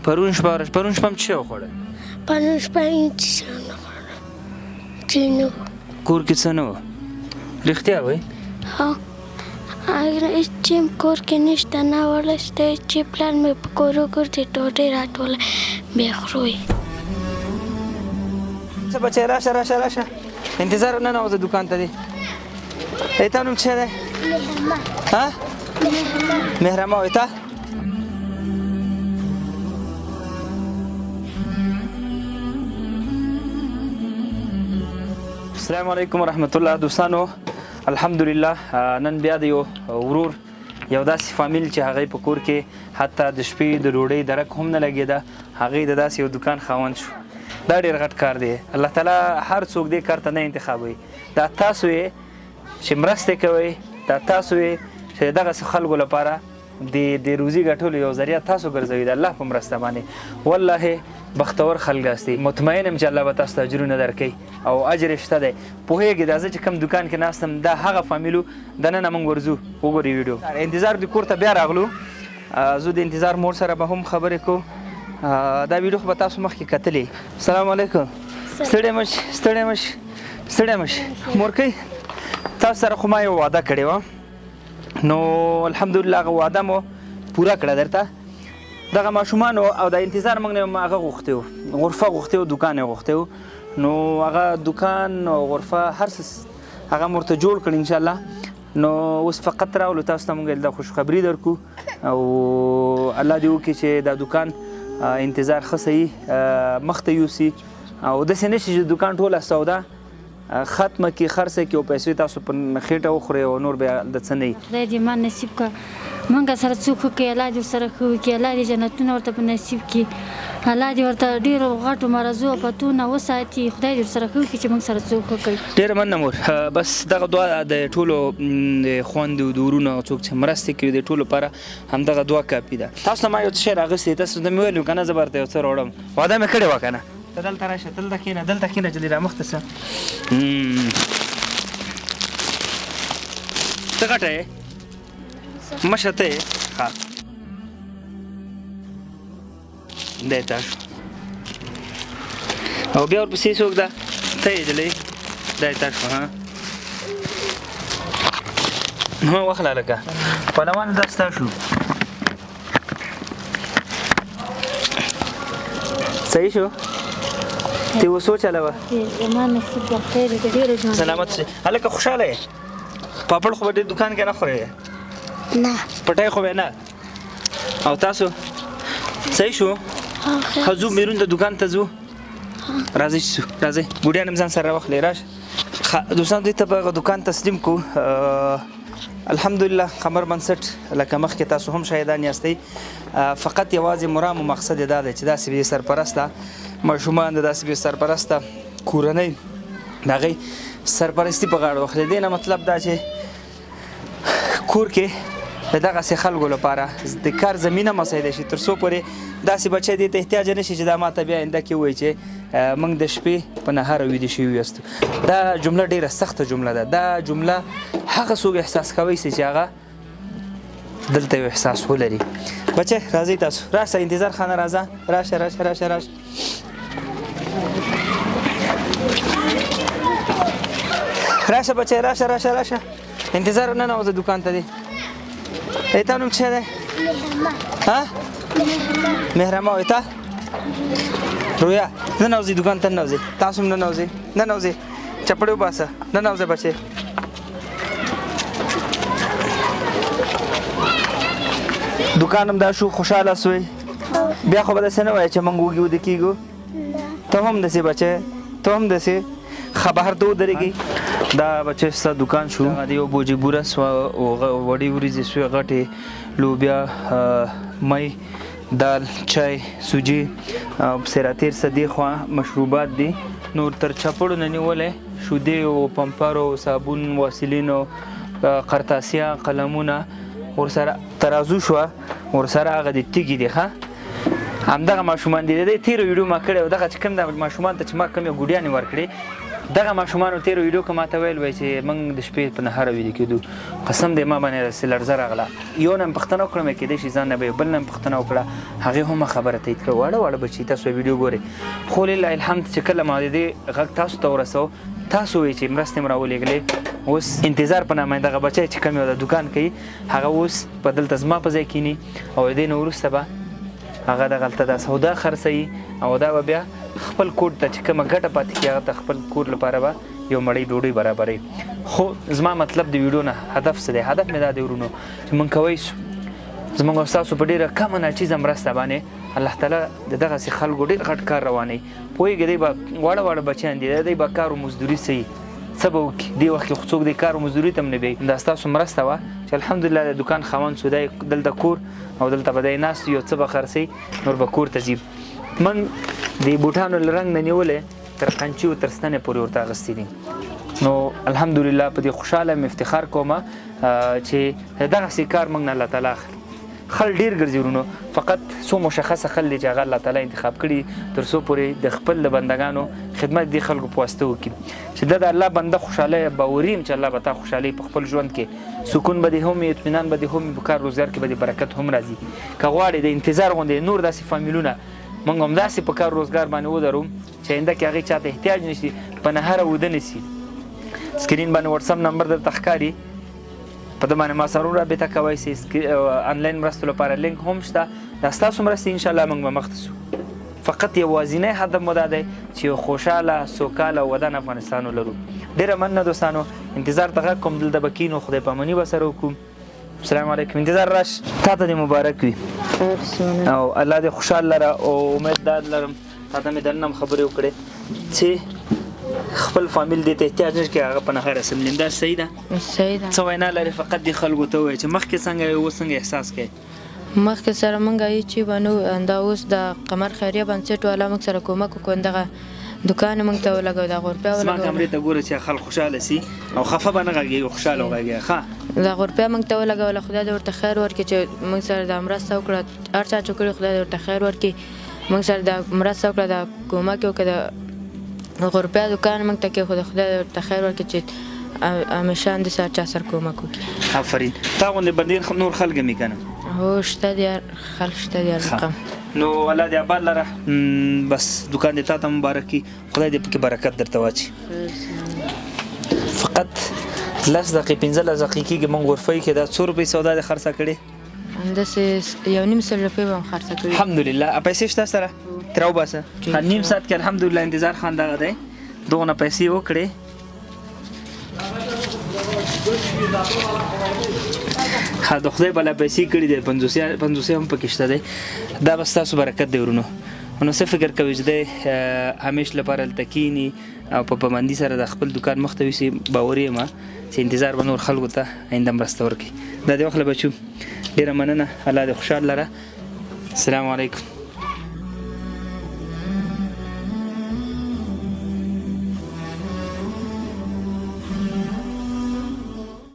پرون شپه هم څه وخوړل؟ پرون شپه هېڅ څه ونه خوړل، چې نه و. کور کې څه نه و؟ رښتیا وایي؟ ها، هېڅ چې کور کې نشته، نه وړه شته چې پلار مې په کور وګرځي ډوډۍ راټوله بیا خورو یې. څه بچی راشه انتظار ننوځه دوکان ته دی. تا نوم څه دی؟ ها؟ مهرما وایي. تا؟ السلام علیکم ورحمت الله دوستانو. الحمدلله نن بیا د یو ورور یو داسې فامیل چې هغې په کور کې حتی د شپې د ډوډۍ درک هم نه لګېده، هغې د داسې یو دوکان خاوند شو. دا ډېر غټ کار دی. الله تعالی هر څوک دې کار ته نه انتخابوي. دا تاسو یې چې مرستې کوئ، دا تاسو یې چې دغسې خلکو لپاره د روزي ګټلو یو ذریعه تاسو ګرځوي د الله په مرسته باندې. والله بختور خلک یاستئ. مطمئن یم چې الله به تاسو ته اجرونه درکوي او اجر یې شته دی. پوهېږي دا زه چې کوم دوکان کې ناست یم دا هغه فامیلو دننه موږ ورځو وګورئ ویډیو. انتظار د کور ته بیا راغلو. زه د انتظار مور سره به هم خبرې کوو. دا ویډیو خو به تاسو مخکې کتلې. السلام علیکم. ستړی مش مورکۍ، تاسو سره خو ما یو وعده کړې وه، نو الحمدلله هغه وعده مو پوره کړه درته. دغه ماشومانو او د انتظار موږ نه هغه غوښتې وو، غرفه غوښتې وو، دوکان یې غوښتې وو. نو هغه دوکان او غرفه هر څه هغه مو ورته جوړ کړ انشاءالله. نو اوس فقط راغلو تاسو ته موږ د خوشخبري درکو او الله دې وکړي چې دا دوکان انتظار ښه صحیح مخته یوسي او داسې نه شي چې دوکان ټوله سودا ختمه کې خرڅه کې او پیسې تاسو په خېټه وخورئ او نور بیا د څه نه وي. خدای دې ما نصیب کړه، موږ سره څوک وکړي، الله دې ورسره ښه وکړي، الله دې جنتونه ورته په نصیب کړي، الله دې ورته ډېرو غټو مرضو او پتونه وساتي، خدای دې ورسره ښه وکړي چې موږ سره څوک وکړي. ډېره مننه مور. بس دغه دعا د ټولو خویندو د ورونو څوک چې مرستې کوي د ټولو لپاره همدغه دعا کافي ده. تاسو ته ما یو څه شی راغوستی، تاسو ته مې ویل وو که نه زه به درته یو څه راوړم، وعده مې کړې وه که نه. ته دلته راشه، دلته کښېنه جلدي رامخته شه. ته غټه یې؟ مشه ته یې؟ ښه دی تا شو. او بیا ورپسې څوک ده؟ ته یې جلۍ؟ دی تا شو. ها نو واخله هلکه پهلوانه دا ستا شو. صحیح شو؟ ته اوس وچلوه. زما نصیب به خیر وي، د ډېرو ژوند سلامت شې. هلکه خوشحاله یې؟ پاپړ خو به ډېر دوکان کې نه خورې؟ نه. پټی خو به نه؟ او تاسو صحیح شو؟ ښه ځو بیرون د دوکان ته ځو. راځئ چې ځو، راځئ بوډیان هم ځان سره راواخلئ. راشه دوستان دوی ته به هغه دوکان تسلیم کړو. الحمدلله قمر بنسټ لکه مخکې تاسو هم شاهدان یاستئ. فقط یوازې مرام و مقصد یې دا دی چې داسې بې سرپرسته ماشومان د داسې بې سرپرسته کورنۍ د هغې سرپرستي په غاړه واخلي. دې نه مطلب دا چې کور کې د دغسې خلکو لپاره د کار زمینه مساعده شي، تر څو پورې داسې بچی دې ته احتیاج نه شي چې دا ماته بیا آینده کې ووایي چې موږ د شپې په نهاره ویده شوي یاستو. دا جمله ډېره سخته جمله ده. دا جمله هغه څوک احساس کوی شي چې هغه دلته یو احساس ولري. بچی راځئ تاسو راشه، انتظار خانه راځه، راشه راشه بچی، راشه انتظار ننوځه دوکان ته دی. تا نوم څه دی؟ ها؟ مهرما وایي. تا؟ رویا ننوځئ دوکان ته، ننوځئ تاسو هم ننوځئ چپړې وباسه، ننوځه بچی. دوکان هم دا شو، خوشحاله سوی؟ بیا خو به داسې نه وایه چې موږ وږي وده کېږو. ته هم داسې بچی، ته هم داسې ښه بهر ته ودرېږئ. دا بچی ستا دوکان شو. د یو بوجي بوره سوه، وړې وریځې سوې غټې، لوبیا، می، دال، چای، سوجي، سراتیر څه دې خوا مشروبات دي. نور تر چپړو نه نیولی شودې او پمپر او صابون، واسلین او قرطاسیه، قلمونه، ورسره ترازو شوه، ورسره هغه د تیږې دي. ښه همدغه ماشومان دي. د دې تېره ویډیو ما کړې او دغه چې کوم د ماشومان ته چې ما کومې ګوډیانې ورکړې دغه ماشومانو تیرو ویډیو کې ماته ویل وای چې موږ د شپې په نهاره ویده کېدو قسم دی ما باندې داسې لړزه راغله یو نه مې پوښتنه وکړه کېدای شي ځان نه به بل نه مې پوښتنه وکړه هغې هم خبره تایید کړه واړه بچي تاسو ویډیو ګورئ خو لله الحمد چې کله ما د دې غږ تاسو ته ورسو تاسو وایئ چې مرستې مې راولېږلې اوس انتظار په نامه دغه بچی چې کوم یو د دوکان کوي هغه اوس په دلته زما په ځای کینی او د دې نه وروسته به هغه دغلته دا سودا خرڅوي او دا به بیا خپل کور ته چې کومه ګټه پاتې کېږي هغه ته خپل کور لپاره به یو مړۍ ډوډۍ برابروي خو زما مطلب د ویډیو نه هدف څه دی هدف مې دا دی ورونو چې موږ کوی سو زموږ او ستاسو په ډېره کمه ناچیزه مرسته باندې الله تعالی د دغسې خلکو ډېر غټ کار روانوي پوهېږي دی به واړه بچیان دي دی به کار و مزدوري کوي څه به وکړي دې وخت کې خو څوک د کار و مزدوري ته هم نه بیایي دا ستاسو مرسته وه چې الحمدلله د دوکان خاوند سو دی دلته کور او دلته به دی ناست یو څه به خرڅوي نور به کور ته ځي موږ د بوټانو له رنګ نه نیولې تر قنچي او تر ستنې پورې ورته اخیستي دي نو الحمدلله په دې خوشحاله م افتخار کومه چې دغسې کار موږ نه الله تعالی اخلي خل ډیر ګرځي ورونو فقط څو مشخصه خل دی چې هغه الله تعالی انتخاب کړي تر څو پورې د خپل د بندګانو خدمت دې خلکو په واسطه وکړي چې د الله بنده خوشحاله باوري یم چې الله به تا خوشحالي په خپل ژوند کې سکون به دې هم اطمینان به دې هم په کار روزګار کې به دې برکت هم راځي که غواړې د انتظار غوندې نور داسې فامیلونه موږ هم داسې په کار روزګار باندې ودرو چې آینده کې هغې چاته احتیاج نه شي په نهاره وده نه شي سکرین باندې وټساپ نمبر درته ښکاري په ده باندې ما سره رابطه کوی سي آنلاین مرستو لپاره لینک هم شته دا ستاسو مرستې انشاءالله موږ به مخته سو فقط یوازینی هدف مو دا دی چې یو خوشحاله سوکاله او ودان افغانستان ولرو ډېره مننه دوستانو انتظار ته غږ کوم دلته به کینو خدای پاماني به سره وکړو السلام علیکم انتظار راش تا ته دې مبارک وي او الله دې خوشحال لره او امیددار لرم تا ته مې دننه هم خبرې وکړې چې خپل فامیل دې ته احتیاج نشي هغه په نهاره سملیم دا صحیح ده څه وینا لري فقط دې خلکو ته ووایي چې مخکې څنګه یې اوس څنګه احساس کوې مخکې سره موږ هیڅ بنو دا اوس د قمر خیریه بنسټ والا موږ سره کومک وکړو دغه دوکان موږ ته ولګو د غورپیا زما کمرې ته ګوره چې خلک خوشحاله سي او خفه به نه غږېږي خوشحاله وغږېږي ښه د غورپیا موږ ته ولګوله خدای دې ورته خیر ورکړي چې موږ سره دا مرسته وکړه هر چا چې کړي خدای دې ورته خیر ورکړي موږ سره دا مرسته وکړه دا کومک یې وکړه د غورپیا دوکان موږ ته کېښود خدای دې ورته خیر ورکړي چې همیشه همداسې هر چا سره کومک وکړي آفرین تا غوندې بندې نور خلک هم یې که نه هو شته دي خلک شته دي هر رقم نو الله دې آباد لره بس دوکان دې تا ته مبارک کړي خدای دې پکې برکت درته واچي فقط 10 دقیقې 15 دقیقې کېږي موږ غرفۍ کې دا 100 روپۍ سودا دې خرڅه کړې همداسې 1.5 روپۍ به هم خرڅه کړي الحمدلله پیسې شته سره ترې وباسه نیم ساعت کې الحمدلله انتظار خان دغه دی دغونه پیسې وکړې ها د خدای بلا پیسې کړي دي 50 هم پکې شته دی دا به ستاسو برکت دی ورونو نو څه فکر کوئ چې دی همیش لپاره هلته کیني او په پابندي سره د خپل دوکان مخ ته ویسي باوري یم چې انتظار به نور خلکو ته آینده مرسته ورکړي دا دې وخت له بچو ډېره مننه الله دې خوشحال لره السلام علیکم